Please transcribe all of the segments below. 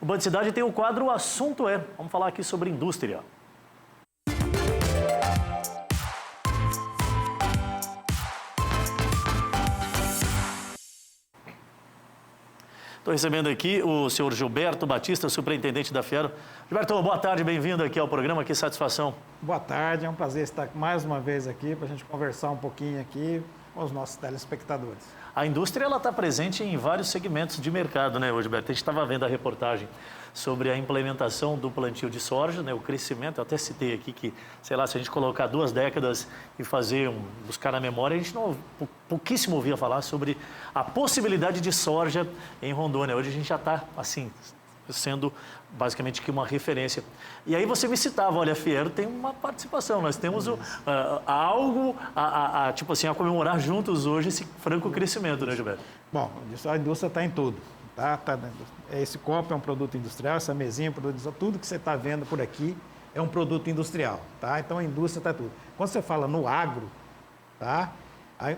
O Band Cidade tem o quadro Assunto É. Vamos falar aqui sobre indústria. Estou recebendo aqui o senhor Gilberto Batista, superintendente da Fiero. Gilberto, boa tarde, bem-vindo aqui ao programa, que satisfação. Boa tarde, é um prazer estar mais uma vez aqui para a gente conversar um pouquinho aqui com os nossos telespectadores. A indústria está presente em vários segmentos de mercado, né, Gilberto? A gente estava vendo a reportagem sobre a implementação do plantio de soja, né, o crescimento. Eu até citei aqui que, sei lá, se a gente colocar 2 décadas e buscar na memória, a gente pouquíssimo ouvia falar sobre a possibilidade de soja em Rondônia. Hoje a gente já está, assim, sendo basicamente que uma referência. E aí você me citava, olha, a Fiero tem uma participação, nós temos algo tipo assim, a comemorar juntos hoje esse franco crescimento, né, Gilberto? Bom, a indústria está em tudo. Esse copo é um produto industrial, essa mesinha é um produto industrial, tudo que você está vendo por aqui é um produto industrial, tá? Então a indústria está tudo. Quando você fala no agro, tá?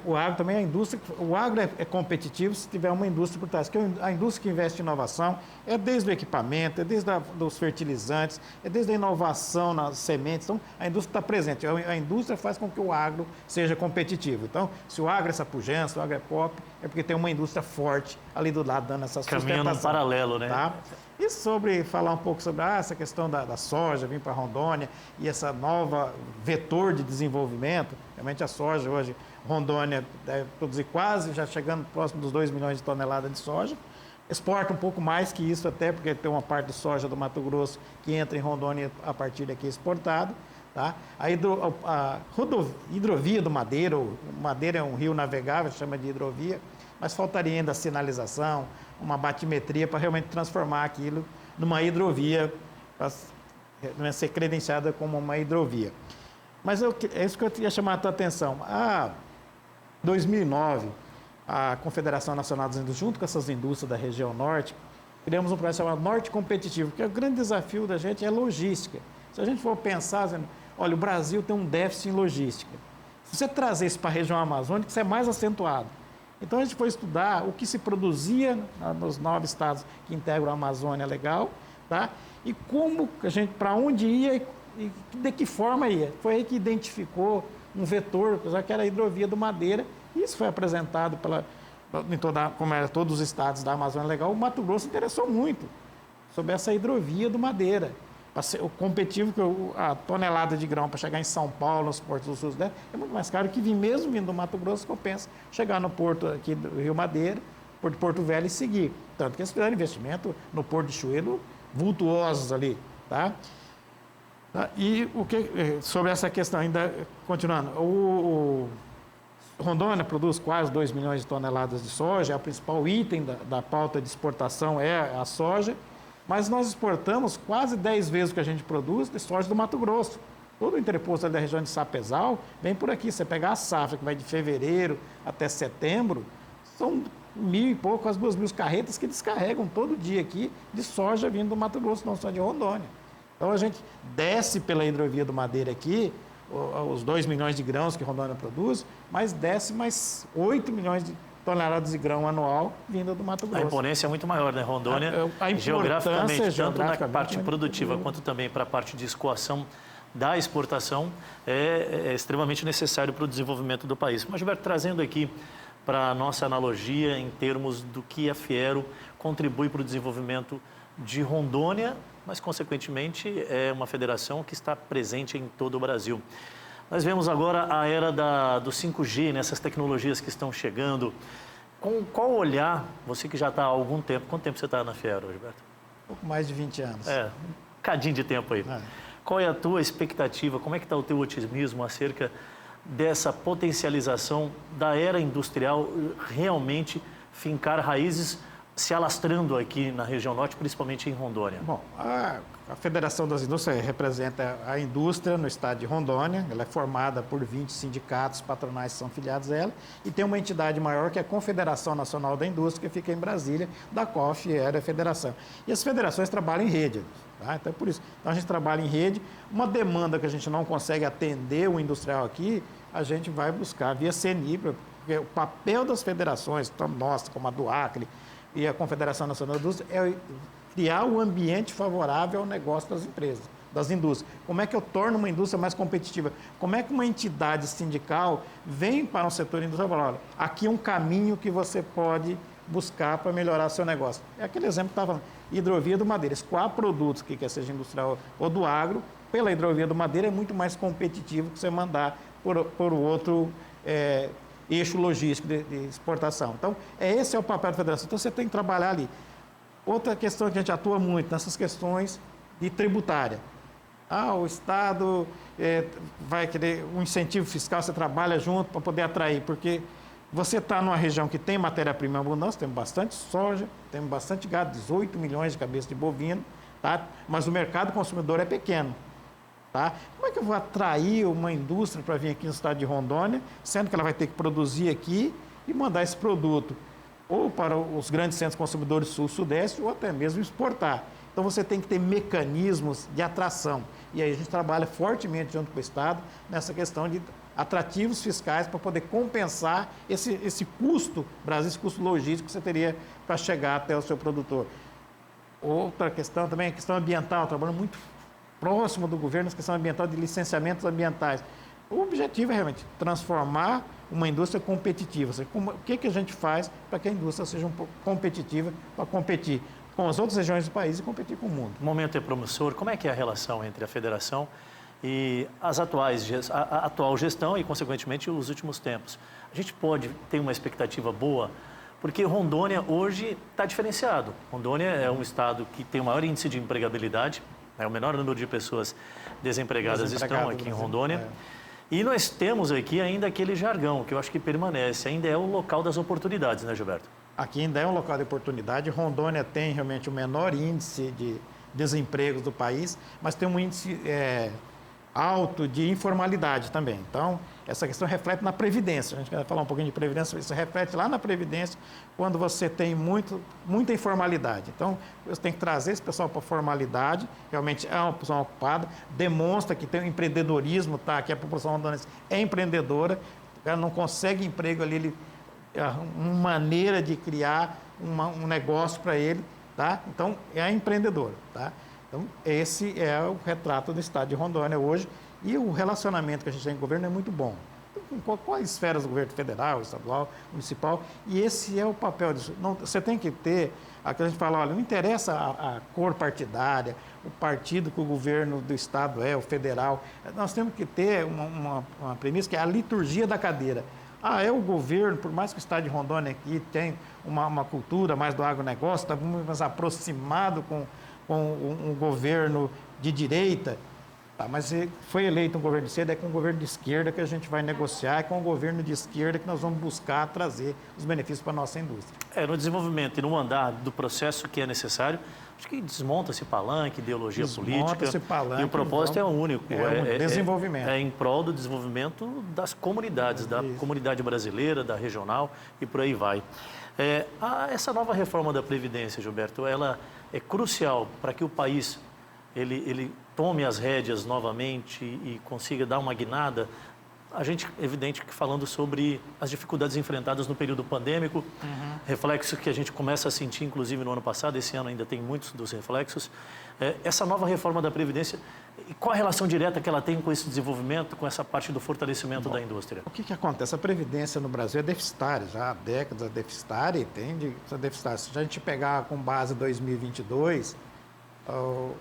O agro também é a indústria, o agro é competitivo se tiver uma indústria por trás. Porque a indústria que investe em inovação é desde o equipamento, é desde os fertilizantes, é desde a inovação nas sementes. Então, a indústria está presente. A indústria faz com que o agro seja competitivo. Então, se o agro é essa pujança, se o agro é pop, é porque tem uma indústria forte ali do lado dando essa sustentação. Caminhando num paralelo, né? Tá? E falar um pouco sobre essa questão da soja, vir para Rondônia e essa nova vetor de desenvolvimento. Realmente a soja hoje, Rondônia deve produzir quase, já chegando próximo dos 2 milhões de toneladas de soja. Exporta um pouco mais que isso até, porque tem uma parte de soja do Mato Grosso que entra em Rondônia a partir daqui exportado. Tá? A hidrovia do Madeira, o Madeira é um rio navegável, chama de hidrovia, mas faltaria ainda a sinalização, uma batimetria para realmente transformar aquilo numa hidrovia, para ser credenciada como uma hidrovia. Mas é isso que eu queria chamar a tua atenção. Em 2009, a Confederação Nacional das Indústrias, junto com essas indústrias da região norte, criamos um projeto chamado Norte Competitivo, porque o grande desafio da gente é logística. Se a gente for pensar, olha, o Brasil tem um déficit em logística. Se você trazer isso para a região amazônica, isso é mais acentuado. Então, a gente foi estudar o que se produzia nos 9 estados que integram a Amazônia Legal, tá? E como a gente, para onde ia e de que forma ia. Foi aí que identificou um vetor, que era a hidrovia do Madeira. Isso foi apresentado como era todos os estados da Amazônia Legal. O Mato Grosso interessou muito sobre essa hidrovia do Madeira. O competitivo, que a tonelada de grão para chegar em São Paulo, nos portos do sul, é muito mais caro que mesmo vindo do Mato Grosso, compensa chegar no porto aqui do Rio Madeira, Porto Velho e seguir. Tanto que eles fizeram investimento no Porto de Chuelo, vultuosos ali, tá? E sobre essa questão, ainda continuando, o Rondônia produz quase 2 milhões de toneladas de soja, é o principal item da pauta de exportação é a soja, mas nós exportamos quase 10 vezes o que a gente produz de soja do Mato Grosso. Todo o entreposto ali da região de Sapezal vem por aqui. Você pegar a safra, que vai de fevereiro até setembro, são 1.000 e pouco, quase 2.000 carretas que descarregam todo dia aqui de soja vindo do Mato Grosso, não só de Rondônia. Então, a gente desce pela hidrovia do Madeira aqui, os 2 milhões de grãos que Rondônia produz, mas desce mais 8 milhões de toneladas de grão anual vinda do Mato Grosso. A imponência é muito maior, né? Rondônia, geograficamente, tanto na parte produtiva quanto também para a parte de escoação da exportação, é extremamente necessário para o desenvolvimento do país. Mas, Gilberto, trazendo aqui para a nossa analogia em termos do que a Fiero contribui para o desenvolvimento de Rondônia, mas, consequentemente, é uma federação que está presente em todo o Brasil. Nós vemos agora a era do 5G, nessas tecnologias que estão chegando. Com qual olhar, você que já está há algum tempo, quanto tempo você está na Fiero, Gilberto? Um pouco mais de 20 anos. Um cadinho de tempo aí. Qual é a tua expectativa, como é que está o teu otimismo acerca dessa potencialização da era industrial realmente fincar raízes, se alastrando aqui na região norte, principalmente em Rondônia? Bom, a Federação das Indústrias representa a indústria no estado de Rondônia. Ela é formada por 20 sindicatos patronais que são filiados a ela e tem uma entidade maior que é a Confederação Nacional da Indústria, que fica em Brasília, da qual a Fiero é a federação. E as federações trabalham em rede, tá? Então é por isso. Então a gente trabalha em rede. Uma demanda que a gente não consegue atender o industrial aqui, a gente vai buscar via CNI, porque o papel das federações, tanto nossa como a do Acre, e a Confederação Nacional da Indústria é criar o ambiente favorável ao negócio das empresas, das indústrias. Como é que eu torno uma indústria mais competitiva? Como é que uma entidade sindical vem para um setor industrial e fala, olha, aqui é um caminho que você pode buscar para melhorar seu negócio. É aquele exemplo que estava falando, hidrovia do Madeira. Escoar produtos, que quer seja industrial ou do agro, pela hidrovia do Madeira é muito mais competitivo que você mandar por outro eixo logístico de exportação. Então, esse é o papel da federação. Então, você tem que trabalhar ali. Outra questão que a gente atua muito nessas questões de tributária. O Estado vai querer um incentivo fiscal, você trabalha junto para poder atrair, porque você está numa região que tem matéria-prima em abundância, temos bastante soja, temos bastante gado, 18 milhões de cabeças de bovino, tá? Mas o mercado consumidor é pequeno. Tá? Como é que eu vou atrair uma indústria para vir aqui no estado de Rondônia, sendo que ela vai ter que produzir aqui e mandar esse produto ou para os grandes centros consumidores sul-sudeste ou até mesmo exportar? Então, você tem que ter mecanismos de atração. E aí a gente trabalha fortemente junto com o Estado nessa questão de atrativos fiscais para poder compensar esse custo, Brasil, esse custo logístico que você teria para chegar até o seu produtor. Outra questão também é a questão ambiental, trabalhando muito próximo do governo, na questão ambiental, de licenciamentos ambientais. O objetivo é realmente transformar uma indústria competitiva. Ou seja, o que a gente faz para que a indústria seja competitiva, para competir com as outras regiões do país e competir com o mundo. O momento é promissor. Como é que é a relação entre a federação e a atual gestão e, consequentemente, os últimos tempos? A gente pode ter uma expectativa boa, porque Rondônia hoje está diferenciado. Rondônia é um estado que tem o maior índice de empregabilidade, o menor número de pessoas desempregadas estão aqui em Rondônia. E nós temos aqui ainda aquele jargão, que eu acho que permanece, ainda é o local das oportunidades, né, Gilberto? Aqui ainda é um local de oportunidade. Rondônia tem realmente o menor índice de desemprego do país, mas tem um índice alto de informalidade também. Então, essa questão reflete na Previdência. A gente vai falar um pouquinho de Previdência, isso reflete lá na Previdência, quando você tem muita informalidade. Então, você tem que trazer esse pessoal para a formalidade, realmente é uma pessoa ocupada, demonstra que tem um empreendedorismo, tá? Que a população rondonense é empreendedora, o cara não consegue emprego ali, uma maneira de criar um negócio para ele, tá? Então, é empreendedora, tá? Então, esse é o retrato do estado de Rondônia hoje, e o relacionamento que a gente tem com o governo é muito bom. Com quais esferas do governo federal, estadual, municipal, e esse é o papel disso. Você tem que ter, aqui a gente fala, olha, não interessa a cor partidária, o partido que o governo do estado o federal, nós temos que ter uma premissa que é a liturgia da cadeira. É o governo, por mais que o estado de Rondônia aqui tem uma cultura mais do agronegócio, está muito mais aproximado com um governo de direita, mas foi eleito um governo de esquerda, é com um governo de esquerda que a gente vai negociar, é com um governo de esquerda que nós vamos buscar trazer os benefícios para a nossa indústria. No desenvolvimento e no andar do processo que é necessário, acho que desmonta esse palanque, ideologia política. Esse palanque, e o propósito é único. Desenvolvimento. É em prol do desenvolvimento das comunidades, da comunidade brasileira, da regional e por aí vai. Essa nova reforma da Previdência, Gilberto, ela é crucial para que o país ele tome as rédeas novamente e consiga dar uma guinada. A gente, evidente, que falando sobre as dificuldades enfrentadas no período pandêmico, reflexos que a gente começa a sentir, inclusive, no ano passado, esse ano ainda tem muitos dos reflexos. Essa nova reforma da Previdência, qual a relação direta que ela tem com esse desenvolvimento, com essa parte do fortalecimento da indústria? O que acontece? A Previdência no Brasil é deficitária, já há décadas é deficitária e tende a ser deficitária. Se a gente pegar com base 2022... O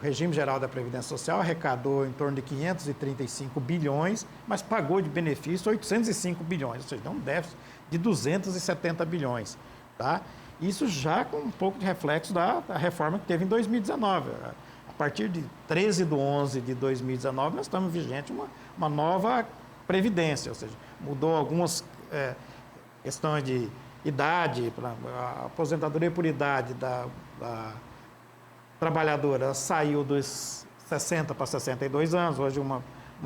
regime geral da Previdência Social arrecadou em torno de 535 bilhões, mas pagou de benefício 805 bilhões, ou seja, deu um déficit de 270 bilhões. Tá? Isso já com um pouco de reflexo da reforma que teve em 2019. A partir de 13/11 de 2019, nós estamos vigente uma nova Previdência, ou seja, mudou algumas questões de idade, a aposentadoria por idade da trabalhadora saiu dos 60 para 62 anos. Hoje, uma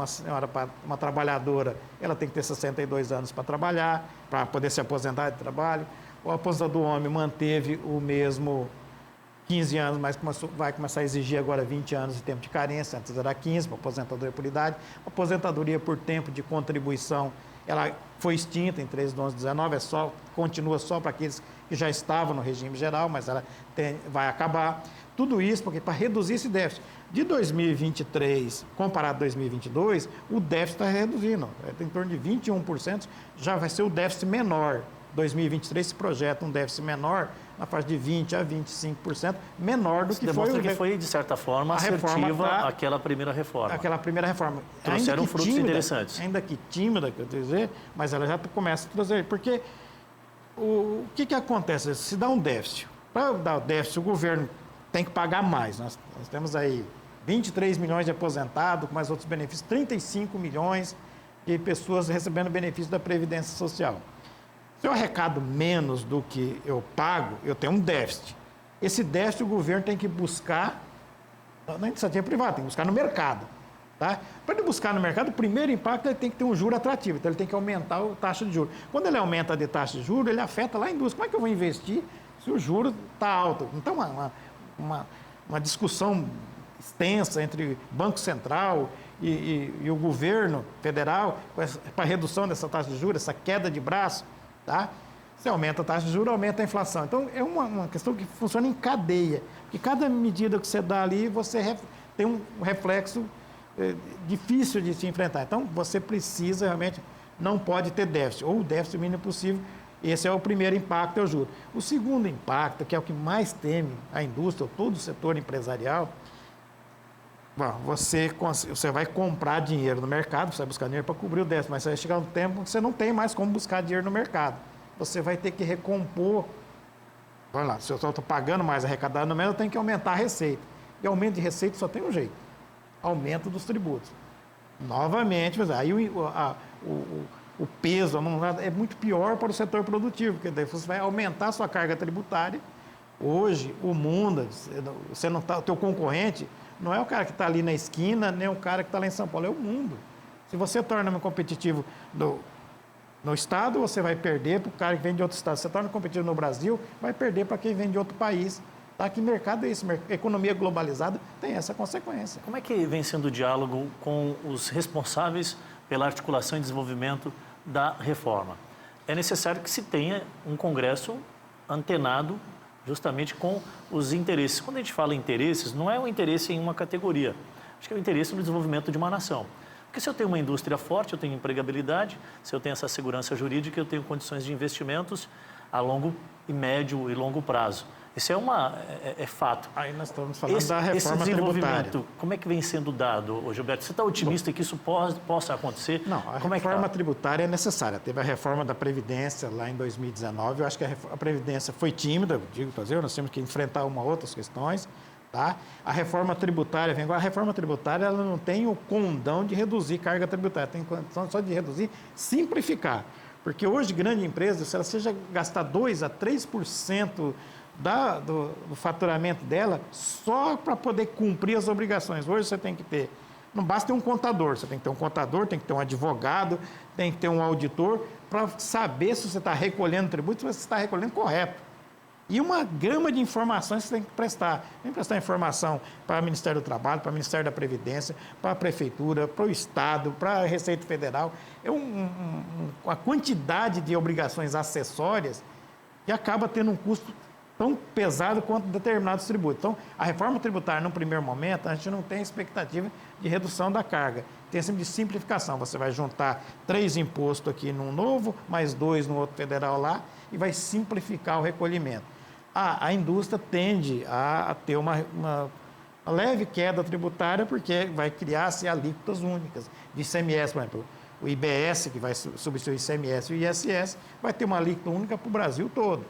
senhora, uma trabalhadora, ela tem que ter 62 anos para trabalhar, para poder se aposentar de trabalho. O aposentado do homem manteve o mesmo 15 anos, mas vai começar a exigir agora 20 anos de tempo de carência, antes era 15, para aposentadoria por idade. A aposentadoria por tempo de contribuição, ela foi extinta em 13/11/19, continua só para aqueles que já estava no regime geral, mas ela vai acabar. Tudo isso porque para reduzir esse déficit. De 2023, comparado a 2022, o déficit está reduzindo. Em torno de 21%, já vai ser o déficit menor. 2023 se projeta um déficit menor, na faixa de 20% a 25%, menor do que foi... Demonstra que foi, de certa forma, assertiva aquela primeira reforma. Aquela primeira reforma. Trouxeram frutos interessantes. Ainda que tímida, quer dizer, mas ela já começa a trazer. Porque o que acontece? Se dá um déficit, para dar o déficit, o governo tem que pagar mais. Nós temos aí 23 milhões de aposentados, com mais outros benefícios, 35 milhões de pessoas recebendo benefício da Previdência Social. Se eu arrecado menos do que eu pago, eu tenho um déficit. Esse déficit o governo tem que buscar na iniciativa privada, tem que buscar no mercado. Tá? Para ele buscar no mercado, o primeiro impacto é ele tem que ter um juro atrativo, então ele tem que aumentar a taxa de juros. Quando ele aumenta a taxa de juros, ele afeta lá a indústria. Como é que eu vou investir se o juro está alto? Então, uma discussão extensa entre Banco Central e o governo federal para a redução dessa taxa de juros, essa queda de braço. Tá? Você aumenta a taxa de juros, aumenta a inflação. Então, é uma questão que funciona em cadeia. Porque cada medida que você dá ali, você tem um reflexo difícil de se enfrentar. Então, você precisa realmente, não pode ter déficit, ou o déficit mínimo possível. Esse é o primeiro impacto, é o juro. O segundo impacto, que é o que mais teme a indústria, ou todo o setor empresarial, você vai comprar dinheiro no mercado, você vai buscar dinheiro para cobrir o déficit, mas vai chegar um tempo que você não tem mais como buscar dinheiro no mercado. Você vai ter que recompor. Vai lá, se eu estou pagando mais arrecadado no mês, eu tenho que aumentar a receita. E aumento de receita só tem um jeito: aumento dos tributos. Novamente, aí o peso é muito pior para o setor produtivo, porque daí você vai aumentar a sua carga tributária. Hoje, o mundo, o teu concorrente não é o cara que está ali na esquina, nem o cara que está lá em São Paulo, é o mundo. Se você torna competitivo no estado, você vai perder para o cara que vem de outro estado. Se você torna competitivo no Brasil, vai perder para quem vem de outro país. Tá? Que mercado é esse? Economia globalizada tem essa consequência. Como é que vem sendo o diálogo com os responsáveis pela articulação e desenvolvimento da reforma? É necessário que se tenha um Congresso antenado justamente com os interesses. Quando a gente fala em interesses, não é o interesse em uma categoria, acho que é o interesse no desenvolvimento de uma nação. Porque se eu tenho uma indústria forte, eu tenho empregabilidade, se eu tenho essa segurança jurídica, eu tenho condições de investimentos a longo e médio e longo prazo. Isso é fato. Aí nós estamos falando da reforma tributária. Como é que vem sendo dado, Gilberto? Você está otimista que isso possa acontecer? Não, a reforma tributária é necessária. Teve a reforma da Previdência lá em 2019. Eu acho que a Previdência foi tímida, nós temos que enfrentar outras questões. Tá? A reforma tributária, a reforma tributária ela não tem o condão de reduzir carga tributária, tem condição só de reduzir, simplificar. Porque hoje, grande empresa, se ela seja gastar 2% a 3% do faturamento dela só para poder cumprir as obrigações. Hoje você tem que ter, não basta ter um contador, você tem que ter um contador, tem que ter um advogado, tem que ter um auditor para saber se você está recolhendo tributo, se você está recolhendo correto. E uma gama de informações que você tem que prestar. Tem que prestar informação para o Ministério do Trabalho, para o Ministério da Previdência, para a Prefeitura, para o Estado, para a Receita Federal. É uma quantidade de obrigações acessórias que acaba tendo um custo tão pesado quanto determinados tributos. Então, a reforma tributária, no primeiro momento, a gente não tem expectativa de redução da carga. Tem sempre de simplificação. Você vai juntar 3 impostos aqui num novo, mais 2 no outro federal lá, e vai simplificar o recolhimento. A indústria tende a ter uma leve queda tributária, porque vai criar-se alíquotas únicas de ICMS, por exemplo. O IBS, que vai substituir o ICMS e o ISS, vai ter uma alíquota única para o Brasil todo.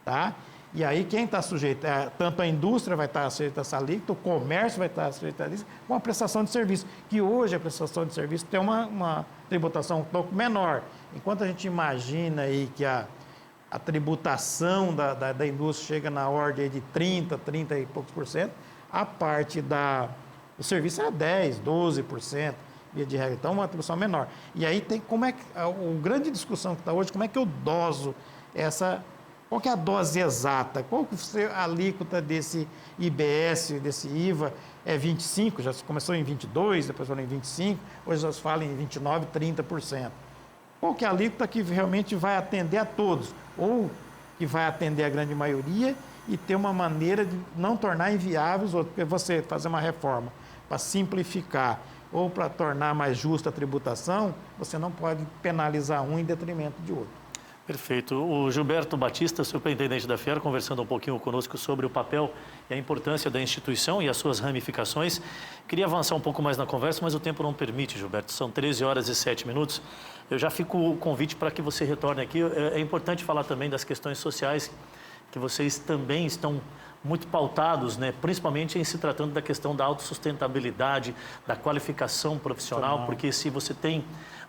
Tá? E aí quem está sujeito, tanto a indústria vai estar sujeita a essa alíquota, o comércio vai estar sujeito a isso, com a prestação de serviço, que hoje a prestação de serviço tem uma tributação um pouco menor. Enquanto a gente imagina aí que a tributação da indústria chega na ordem de 30 e poucos por cento, a parte do serviço é 10%, 12%, via de regra. Então, uma tributação menor. E aí tem a grande discussão que está hoje, como é que eu doso qual que é a dose exata? Qual que é a alíquota desse IBS, desse IVA? É 25%, já começou em 22%, depois falou em 25%, hoje nós falam em 29%, 30%. Qual que é a alíquota que realmente vai atender a todos? Ou que vai atender a grande maioria e ter uma maneira de não tornar inviáveis os outros. Porque você fazer uma reforma para simplificar ou para tornar mais justa a tributação, você não pode penalizar um em detrimento de outro. Perfeito. O Gilberto Batista, superintendente da Fiera, conversando um pouquinho conosco sobre o papel e a importância da instituição e as suas ramificações. Queria avançar um pouco mais na conversa, mas o tempo não permite, Gilberto. São 13 horas e 7 minutos. Eu já fico o convite para que você retorne aqui. É importante falar também das questões sociais, que vocês também estão muito pautados, né? Principalmente em se tratando da questão da autossustentabilidade, da qualificação profissional, porque se você tem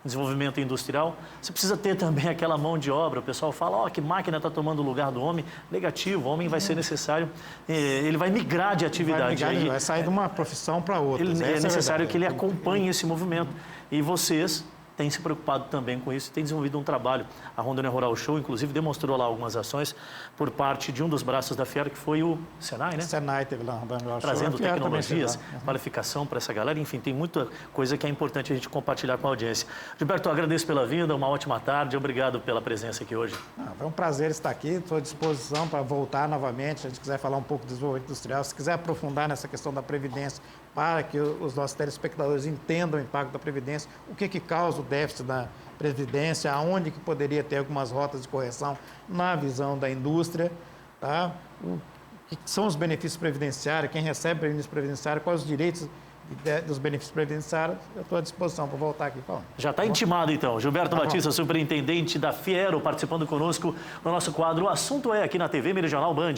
desenvolvimento industrial, você precisa ter também aquela mão de obra. O pessoal fala, ó, que máquina está tomando o lugar do homem. Negativo, o homem vai ser necessário, ele vai migrar de atividade. Ele vai sair de uma profissão para outra. É necessário que ele acompanhe esse movimento. E vocês têm se preocupado também com isso, tem desenvolvido um trabalho. A Rondônia Rural Show, inclusive, demonstrou lá algumas ações por parte de um dos braços da Fiera, que foi o Senai, né? Senai teve lá, trazendo tecnologias, qualificação para essa galera. Enfim, tem muita coisa que é importante a gente compartilhar com a audiência. Gilberto, agradeço pela vinda, uma ótima tarde, obrigado pela presença aqui hoje. Foi um prazer estar aqui, estou à disposição para voltar novamente, se a gente quiser falar um pouco de desenvolvimento industrial, se quiser aprofundar nessa questão da Previdência, para que os nossos telespectadores entendam o impacto da Previdência, o que causa o déficit da Previdência, aonde que poderia ter algumas rotas de correção na visão da indústria, tá? O que são os benefícios previdenciários, quem recebe benefício previdenciário, quais os direitos dos benefícios previdenciários, eu estou à disposição para voltar aqui falando. Já está intimado, então. Gilberto Batista, superintendente da Fiero, participando conosco no nosso quadro O Assunto é aqui na TV Meridional Band.